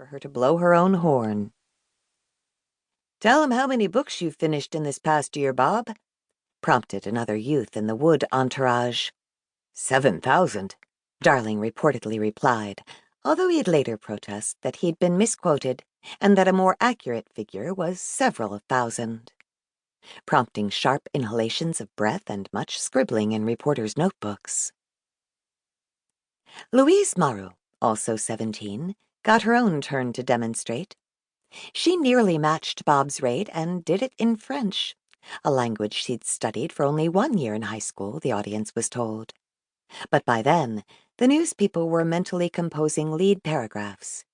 for her to blow her own horn. "Tell him how many books you've finished in this past year, Bob," prompted another youth in the Wood entourage. 7,000, Darling reportedly replied, although he'd later protest that he'd been misquoted and that a more accurate figure was several thousand, prompting sharp inhalations of breath and much scribbling in reporters' notebooks. Louise Morrow, also 17, got her own turn to demonstrate. She nearly matched Bob's rate and did it in French, a language she'd studied for only 1 year in high school, the audience was told. But by then, the newspeople were mentally composing lead paragraphs,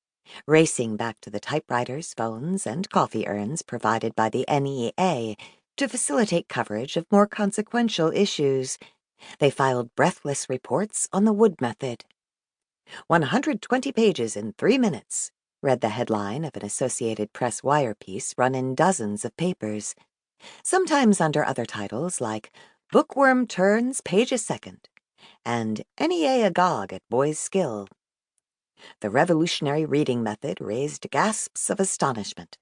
racing back to the typewriters, phones, and coffee urns provided by the NEA to facilitate coverage of more consequential issues. They filed breathless reports on the Wood method. 120 pages in 3 minutes, read the headline of an Associated Press wire piece run in dozens of papers, sometimes under other titles like Bookworm Turns Page a Second and NEA agog at Boy's Skill. The revolutionary reading method raised gasps of astonishment,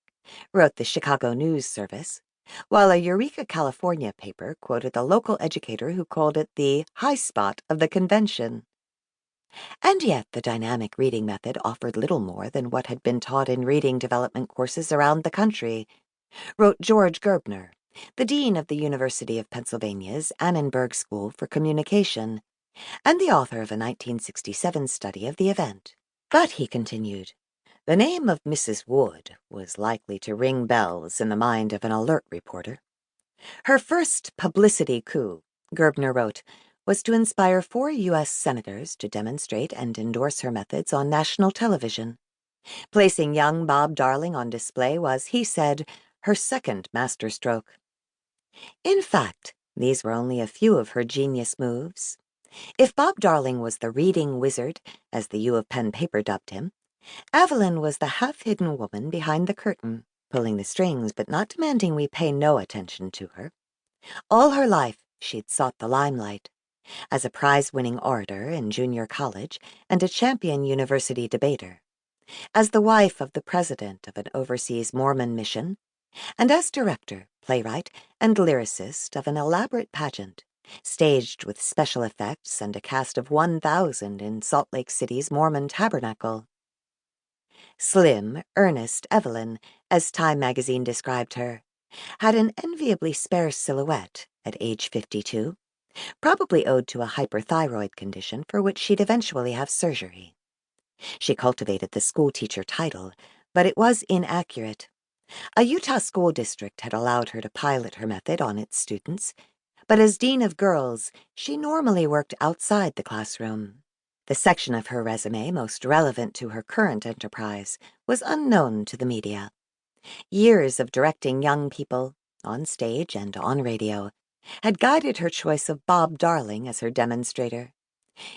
wrote the Chicago News Service, while a Eureka, California paper quoted a local educator who called it the high spot of the convention. And yet the dynamic reading method offered little more than what had been taught in reading development courses around the country, wrote George Gerbner, the dean of the University of Pennsylvania's Annenberg School for Communication, and the author of a 1967 study of the event. But, he continued, the name of Mrs. Wood was likely to ring bells in the mind of an alert reporter. Her first publicity coup, Gerbner wrote, was to inspire 4 U.S. senators to demonstrate and endorse her methods on national television. Placing young Bob Darling on display was, he said, her second masterstroke. In fact, these were only a few of her genius moves. If Bob Darling was the reading wizard, as the U of Penn paper dubbed him, Evelyn was the half-hidden woman behind the curtain, pulling the strings but not demanding we pay no attention to her. All her life she'd sought the limelight, as a prize-winning orator in junior college and a champion university debater, as the wife of the president of an overseas Mormon mission, and as director, playwright, and lyricist of an elaborate pageant, staged with special effects and a cast of 1,000 in Salt Lake City's Mormon Tabernacle. Slim, earnest Evelyn, as Time magazine described her, had an enviably spare silhouette at age 52, probably owed to a hyperthyroid condition for which she'd eventually have surgery. She cultivated the schoolteacher title, but it was inaccurate. A Utah school district had allowed her to pilot her method on its students, but as dean of girls, she normally worked outside the classroom. The section of her resume most relevant to her current enterprise was unknown to the media. Years of directing young people, on stage and on radio, had guided her choice of Bob Darling as her demonstrator.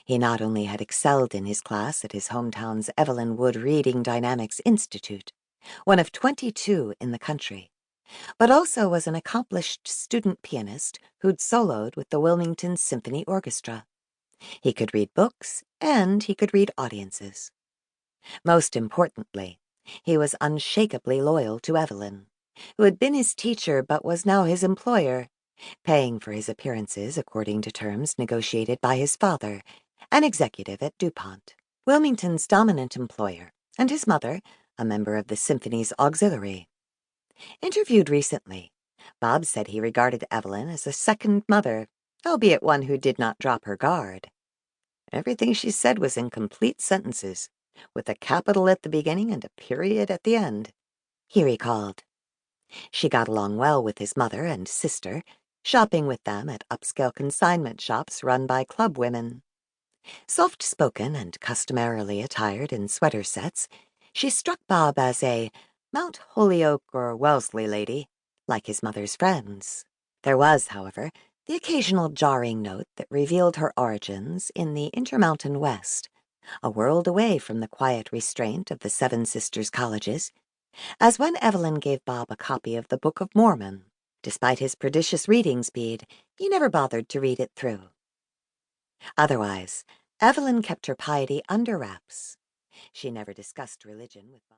He not only had excelled in his class at his hometown's Evelyn Wood Reading Dynamics Institute, one of 22 in the country, but also was an accomplished student pianist who'd soloed with the Wilmington Symphony Orchestra. He could read books, and he could read audiences. Most importantly, he was unshakably loyal to Evelyn, who had been his teacher but was now his employer, paying for his appearances according to terms negotiated by his father, an executive at DuPont, Wilmington's dominant employer, and his mother, a member of the symphony's auxiliary. Interviewed recently, Bob said he regarded Evelyn as a second mother, albeit one who did not drop her guard. Everything she said was in complete sentences, with a capital at the beginning and a period at the end, he recalled. She got along well with his mother and sister, shopping with them at upscale consignment shops run by club women. Soft-spoken and customarily attired in sweater sets, she struck Bob as a Mount Holyoke or Wellesley lady, like his mother's friends. There was, however, the occasional jarring note that revealed her origins in the Intermountain West, a world away from the quiet restraint of the Seven Sisters colleges, as when Evelyn gave Bob a copy of the Book of Mormon. Despite his prodigious reading speed, he never bothered to read it through. Otherwise, Evelyn kept her piety under wraps. She never discussed religion with Bob.